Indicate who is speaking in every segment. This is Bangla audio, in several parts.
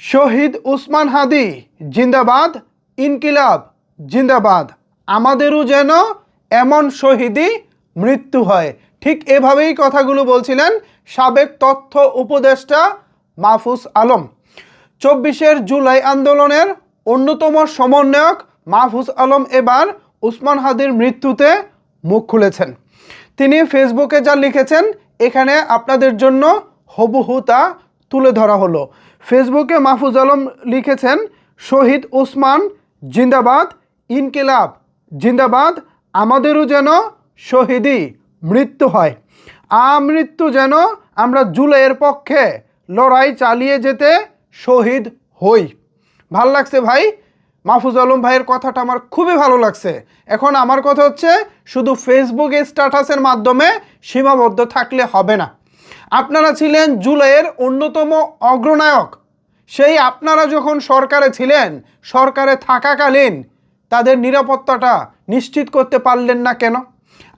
Speaker 1: শহীদ ওসমান হাদি জিন্দাবাদ, ইনকিলাব জিন্দাবাদ। আমাদেরও যেন এমন শহীদি মৃত্যু হয়। ঠিক এভাবেই কথাগুলো বলছিলেন সাবেক তথ্য উপদেষ্টা মাহফুজ আলম। 24 জুলাই আন্দোলনের অন্যতম সমন্বয়ক মাহফুজ আলম এবার ওসমান হাদির মৃত্যুতে মুখ খুলেছেন। তিনি ফেসবুকে যা লিখেছেন এখানে আপনাদের জন্য হুবহু তা তুলে ধরা হলো। ফেসবুকে মাহফুজ আলম লিখেছেন, শহীদ ওসমান জিন্দাবাদ, ইনকিলাব জিন্দাবাদ। আমাদেরও যেন শহীদি মৃত্যু হয়, আমৃত্যু যেন আমরা জুলাইয়ের পক্ষে লড়াই চালিয়ে যেতে শহীদ হই। ভাল লাগছে ভাই, মাহফুজ আলম ভাইয়ের কথাটা আমার খুবই ভালো লাগছে। এখন আমার কথা হচ্ছে শুধু ফেসবুকে স্ট্যাটাসের মাধ্যমে সীমাবদ্ধ থাকলে হবে না। আপনারা ছিলেন জুলাইয়ের অন্যতম অগ্রনায়ক। সেই আপনারা যখন সরকারে ছিলেন, সরকারে থাকাকালীন তাদের নিরাপত্তাটা নিশ্চিত করতে পারলেন না কেন?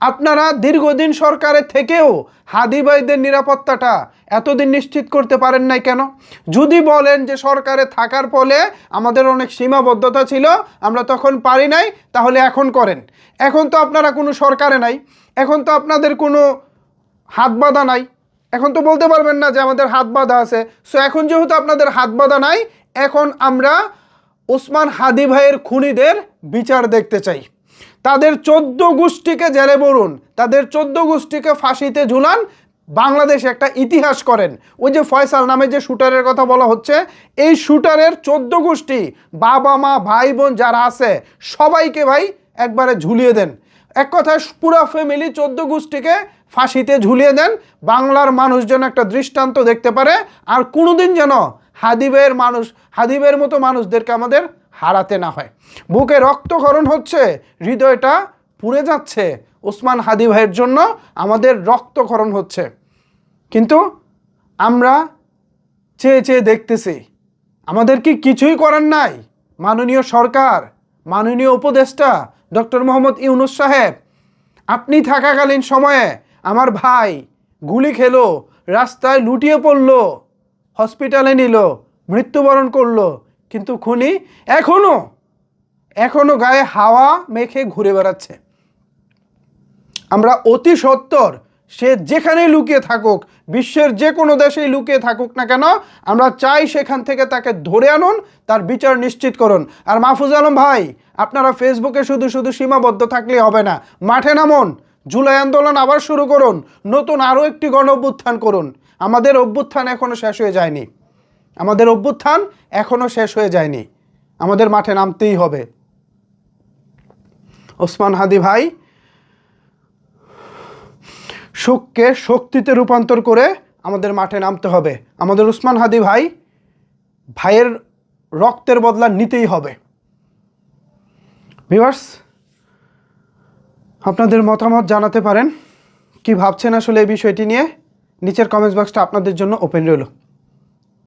Speaker 1: আপনারা দীর্ঘদিন সরকারে থেকেও হাদি ভাইদের নিরাপত্তাটা এতদিন নিশ্চিত করতে পারেন নাই কেন? যদি বলেন যে সরকারে থাকার ফলে আমাদের অনেক সীমাবদ্ধতা ছিল, আমরা তখন পারি নাই, তাহলে এখন করেন। এখন তো আপনারা কোনো সরকারে নাই, এখন তো আপনাদের কোনো হাত বাঁধা নাই, এখন তো বলতে পারবেন না যে আমাদের হাত বাঁধা আছে। সো এখন যেহেতু আপনাদের হাত বাঁধা নাই, এখন আমরা ওসমান হাদি ভাইয়ের খুনিদের বিচার দেখতে চাই। তাদের 14 গোষ্ঠীকে জেলে ভরুন, তাদের 14 গোষ্ঠীকে ফাঁসিতে ঝুলান, বাংলাদেশে একটা ইতিহাস করেন। ওই যে ফয়সাল নামে যে শুটারের কথা বলা হচ্ছে, এই শুটারের 14 গোষ্ঠী বাবা মা ভাই বোন যারা আছে সবাইকে ভাই একবারে ঝুলিয়ে দেন। এক কথায় পুরো ফ্যামিলি 14 গোষ্ঠীকে ফাঁসিতে ঝুলিয়ে দেন। বাংলার মানুষ যেন একটা দৃষ্টান্ত দেখতে পারে, আর কোনোদিন যেন হাদি ভাইয়ের মতো মানুষদেরকে আমাদের হারাতে না হয়। বুকে রক্তক্ষরণ হচ্ছে, হৃদয়টা পুড়ে যাচ্ছে, ওসমান হাদি ভাইয়ের জন্য আমাদের রক্তক্ষরণ হচ্ছে। কিন্তু আমরা চেয়ে চেয়ে দেখতেছি, আমাদের কি কিছুই করার নাই? মাননীয় সরকার, মাননীয় উপদেষ্টা ডক্টর মোহাম্মদ ইউনূস সাহেব, আপনি থাকাকালীন সময়ে আমার ভাই গুলি খেলো, রাস্তায় লুটিয়ে পড়লো, হসপিটালে নিল, মৃত্যুবরণ করলো, কিন্তু খুনি এখনো গায়ে হাওয়া মেখে ঘুরে বেড়াচ্ছে। আমরা অতি সত্বর সে যেখানেই লুকিয়ে থাকুক, বিশ্বের যে কোনো দেশেই লুকিয়ে থাকুক না কেন, আমরা চাই সেখান থেকে তাকে ধরে আনুন, তার বিচার নিশ্চিত করুন। আর মাহফুজ আলম ভাই, আপনারা ফেসবুকে শুধু শুধু সীমাবদ্ধ থাকলে হবে না, মাঠে নামুন, জুলাই আন্দোলন আবার শুরু করুন, নতুন আরও একটি গণ অভ্যুত্থান করুন। আমাদের অভ্যুত্থান এখনও শেষ হয়ে যায়নি, আমাদের অভ্যুত্থান এখনও শেষ হয়ে যায়নি, আমাদের মাঠে নামতেই হবে। ওসমান হাদি ভাই, সুখকে শক্তিতে রূপান্তর করে আমাদের মাঠে নামতে হবে। আমাদের ওসমান হাদি ভাইয়ের রক্তের বদলা নিতেই হবে। ভিউয়ার্স, আপনাদের মতামত জানাতে পারেন, কি ভাবছেন আসলে এই বিষয়টি নিয়ে। নিচের কমেন্টস বক্সটা আপনাদের জন্য ওপেন রইল।